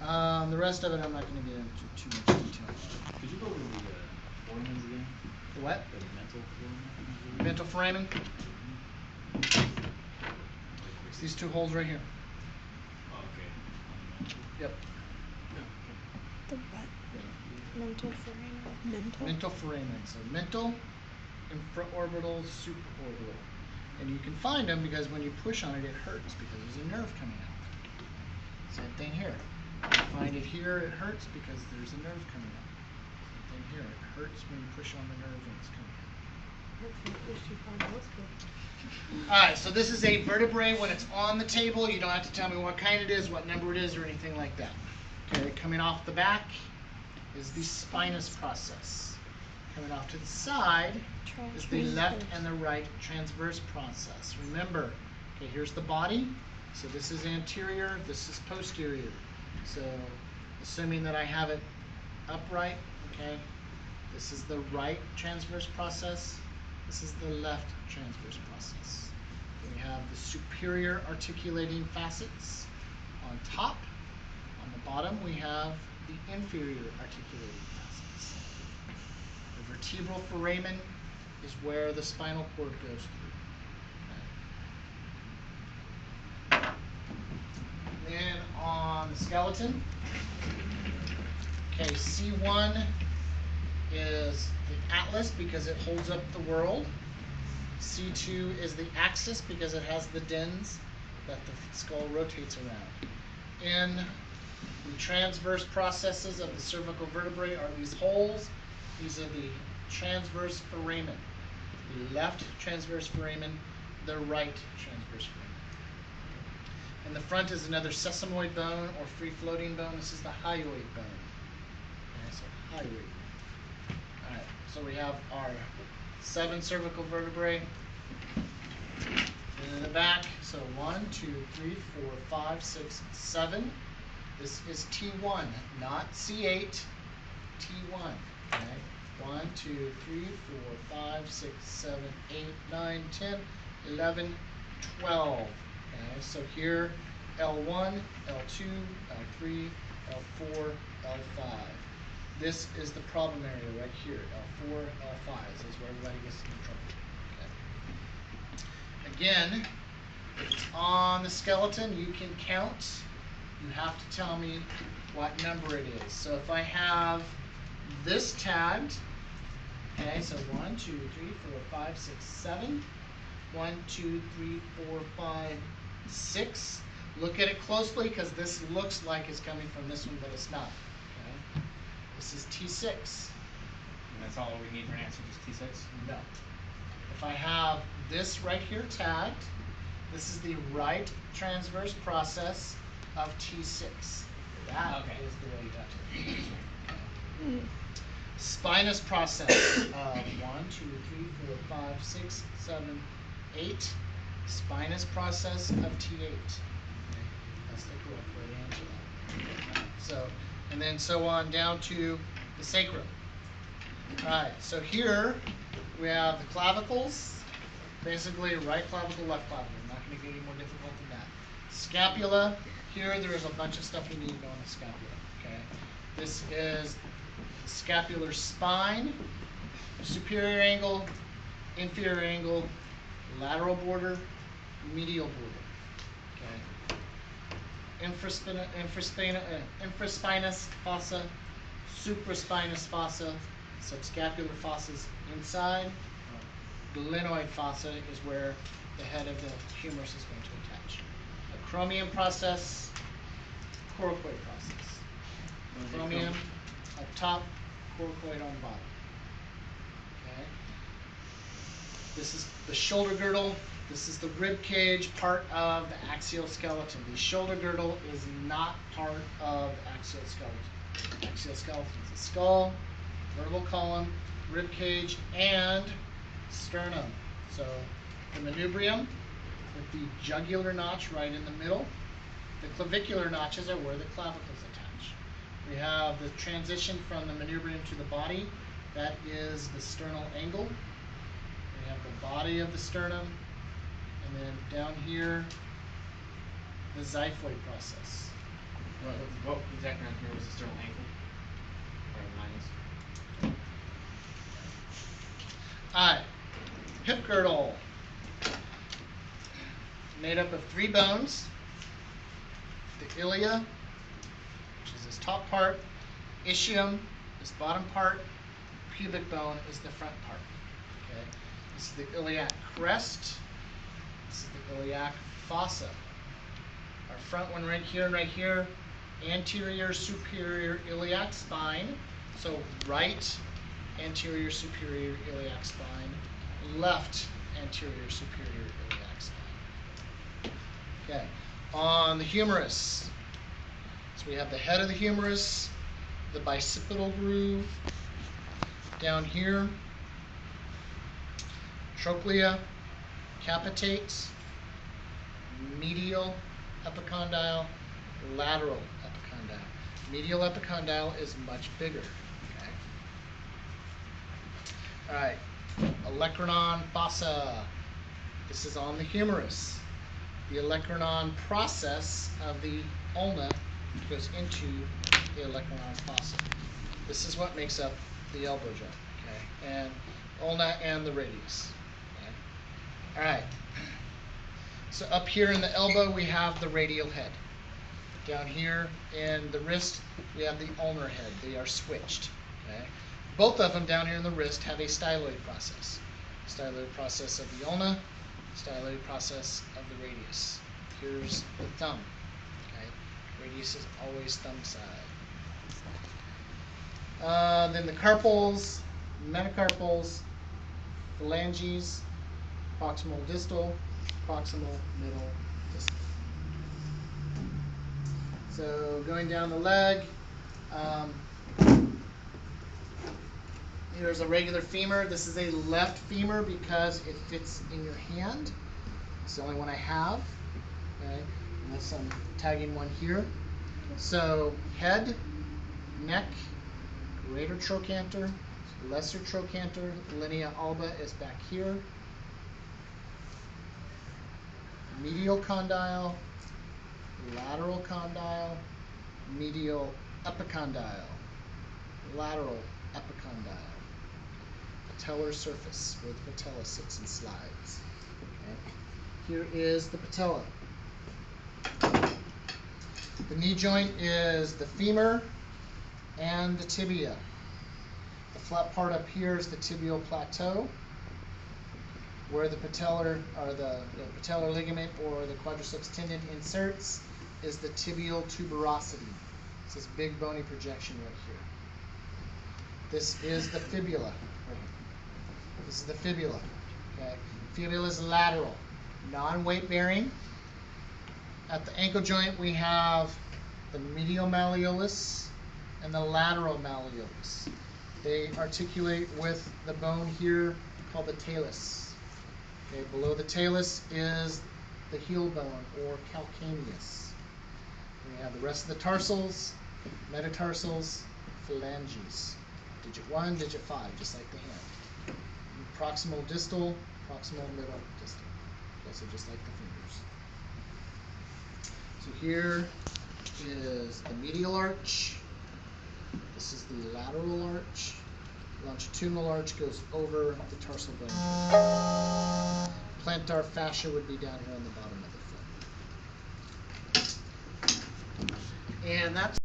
The rest of it I'm not going to get into too much detail. Could you go over the foramens again? The what? The mental foramen? Mental foramen. It's these two holes right here. Oh, okay. Yep. The what? Mental foramen. Mental foramen. So mental, infraorbital, supraorbital. And you can find them because when you push on it, it hurts because there's a nerve coming out. Same thing here. You find it here, it hurts because there's a nerve coming out. Same thing here. It hurts when you push on the nerve and it's coming out. Alright, so this is a vertebrae when it's on the table. You don't have to tell me what kind it is, what number it is, or anything like that. Okay, coming off the back is the spinous process. Coming off to the side is the left and the right transverse process. Remember, okay, here's the body. So this is anterior, this is posterior. So assuming that I have it upright, okay, this is the right transverse process, this is the left transverse process. We have the superior articulating facets on top. On the bottom we have the inferior articulating facets. The vertebral foramen is where the spinal cord goes through. Okay. Then on the skeleton, okay, C1 is the atlas because it holds up the world. C2 is the axis because it has the dens that the skull rotates around. In the transverse processes of the cervical vertebrae are these holes. These are the transverse foramen. The left transverse foramen, the right transverse foramen. In the front is another sesamoid bone or free-floating bone. This is the hyoid bone. Okay, so hyoid. All right, so we have our 7 cervical vertebrae. And in the back, so 1, 2, 3, 4, 5, 6, 7. This is T1, not C8, T1. Okay? 1, 2, 3, 4, 5, 6, 7, 8, 9, 10, 11, 12. Okay? So here, L1, L2, L3, L4, L5. This is the problem area right here, L4, L5. This is where everybody gets into trouble. Okay. Again, if it's on the skeleton, you can count. You have to tell me what number it is. So if I have this tagged, okay, so 1, 2, 3, 4, 5, 6, 7. 1, 2, 3, 4, 5, 6. Look at it closely because this looks like it's coming from this one, but it's not. Okay? This is T6. And that's all we need for an answer, just T6? No. If I have this right here tagged, this is the right transverse process of T6. That is the way you have to. Spinous process of 1, 2, 3, 4, 5, 6, 7, 8. Spinous process of T8. Okay. That's the correct way to answer that. So, and then so on down to the sacrum. Alright, so here we have the clavicles. Basically, right clavicle, left clavicle. I'm not going to get any more difficult than that. Scapula. Here, there's a bunch of stuff you need to know on the scapula. Okay, this is the scapular spine, superior angle, inferior angle, lateral border, medial border. Okay, infraspinous fossa, supraspinous fossa, subscapular fossas inside. Glenoid fossa is where the head of the humerus is going to attach. Acromion process, coracoid process. Acromion up top, coracoid on the bottom. Okay. This is the shoulder girdle. This is the rib cage, part of the axial skeleton. The shoulder girdle is not part of the axial skeleton. Axial skeleton is the skull, vertebral column, rib cage, and sternum. So the manubrium with the jugular notch right in the middle. The clavicular notches are where the clavicles attach. We have the transition from the manubrium to the body. That is the sternal angle. We have the body of the sternum. And then down here, the xiphoid process. What exactly on here was the sternal ankle? Where the 9 is. Alright, hip girdle. Made up of 3 bones. The ilia, which is this top part. Ischium, this bottom part. Pubic bone is the front part. Okay. This is the iliac crest. This is the iliac fossa. Our front one right here and right here. Anterior superior iliac spine. So right anterior superior iliac spine. Left anterior superior iliac spine. Okay. On the humerus. So we have the head of the humerus, the bicipital groove, down here, trochlea, capitate, medial epicondyle, lateral epicondyle. Medial epicondyle is much bigger. Okay. All right, olecranon fossa. This is on the humerus. The olecranon process of the ulna goes into the olecranon fossa. This is what makes up the elbow joint, okay? And ulna and the radius. Okay? All right. So up here in the elbow, we have the radial head. Down here in the wrist, we have the ulnar head. They are switched. Okay? Both of them down here in the wrist have a styloid process. Styloid process of the ulna, styloid process of the radius. Here's the thumb. Okay? Radius is always thumb side. Then the carpals, metacarpals, phalanges, proximal distal, proximal middle distal. So going down the leg, here's a regular femur. This is a left femur because it fits in your hand. It's the only one I have. Okay, unless I'm tagging one here. So head, neck, greater trochanter, lesser trochanter, linea alba is back here. Medial condyle, lateral condyle, medial epicondyle, lateral epicondyle. Patellar surface, where the patella sits and slides. Okay. Here is the patella. The knee joint is the femur and the tibia. The flat part up here is the tibial plateau, where the patellar or the patellar ligament or the quadriceps tendon inserts is the tibial tuberosity. It's this big bony projection right here. This is the fibula. This is the fibula. Okay. Fibula is lateral, non-weight bearing. At the ankle joint, we have the medial malleolus and the lateral malleolus. They articulate with the bone here called the talus. Okay, below the talus is the heel bone or calcaneus. We have the rest of the tarsals, metatarsals, phalanges. Digit 1, digit 5, just like the hand. Proximal distal, proximal middle distal. Also just like the fingers. So here is the medial arch. This is the lateral arch. Longitudinal arch goes over the tarsal bone. Plantar fascia would be down here on the bottom of the foot. And that's